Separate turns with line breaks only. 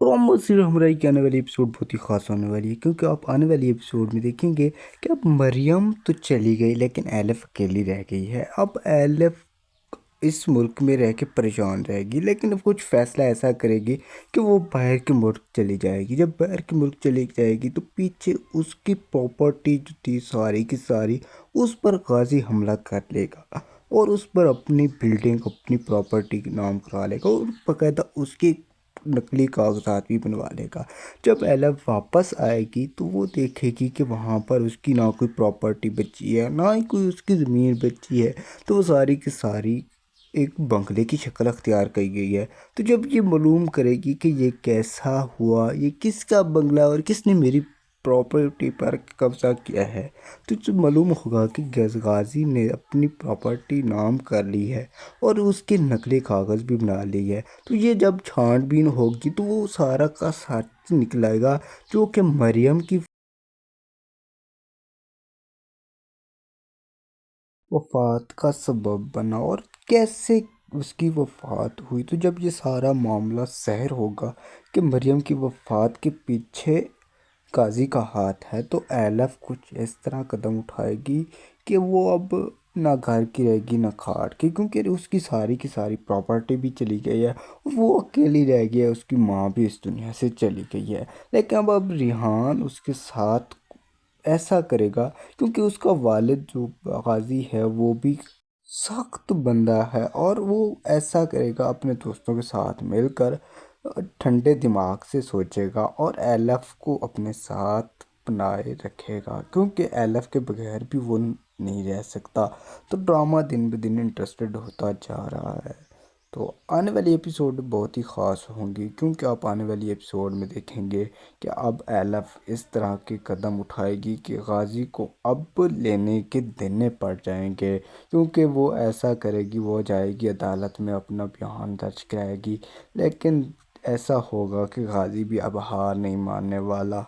Drama serial हमारा की आने वाली एपिसोड बहुत ही ख़ास होने वाली है, क्योंकि आप आने वाली एपिसोड में देखेंगे कि अब मरियम तो चली गई लेकिन एलिफ अकेली रह गई है। अब एलिफ इस मुल्क में रह के परेशान रहेगी, लेकिन अब कुछ फ़ैसला ऐसा करेगी कि वो बाहर के मुल्क चली जाएगी। जब बाहर के मुल्क चली जाएगी तो पीछे उसकी प्रॉपर्टी जो थी सारी की सारी, उस पर गाजी हमला कर लेगा और उस पर अपनी बिल्डिंग अपनी प्रॉपर्टी के नाम करा लेगा और बाकायदा उसकी नकली कागजात भी बनवा लेगा। जब एला वापस आएगी तो वो देखेगी कि वहाँ पर उसकी ना कोई प्रॉपर्टी बची है ना ही कोई उसकी ज़मीन बची है, तो वो सारी की सारी एक बंगले की शक्ल अख्तियार की गई है। तो जब ये मालूम करेगी कि ये कैसा हुआ, ये किसका बंगला है और किसने मेरी प्रॉपर्टी पर कब्ज़ा किया है, तो जो मालूम होगा कि गाजी ने अपनी प्रॉपर्टी नाम कर ली है और उसके नकली कागज़ भी बना ली है। तो ये जब छानबीन होगी तो वो सारा का सच निकलेगा, जो कि मरियम की वफ़ात का सबब बना और कैसे उसकी वफ़ात हुई। तो जब ये सारा मामला ज़ाहिर होगा कि मरियम की वफ़ात के पीछे काजी का हाथ है, तो एलफ कुछ इस तरह कदम उठाएगी कि वो अब ना घर की रहेगी ना खाट की, क्योंकि उसकी सारी की सारी प्रॉपर्टी भी चली गई है। वो अकेली रह गई है, उसकी माँ भी इस दुनिया से चली गई है। लेकिन अब रिहान उसके साथ ऐसा करेगा, क्योंकि उसका वालिद जो गाजी है वो भी सख्त बंदा है और वो ऐसा करेगा अपने दोस्तों के साथ मिलकर ठंडे दिमाग से सोचेगा और एलफ को अपने साथ बनाए रखेगा, क्योंकि एलफ के बगैर भी वो नहीं रह सकता। तो ड्रामा दिन ब दिन इंटरेस्टेड होता जा रहा है। तो आने वाली एपिसोड बहुत ही ख़ास होंगी, क्योंकि आप आने वाली एपिसोड में देखेंगे कि अब एलफ इस तरह के कदम उठाएगी कि गाजी को अब लेने के देने पड़ जाएंगे, क्योंकि वो ऐसा करेगी, वो जाएगी अदालत में अपना बयान दर्ज कराएगी। लेकिन ऐसा होगा कि गाजी भी अब हार नहीं मानने वाला।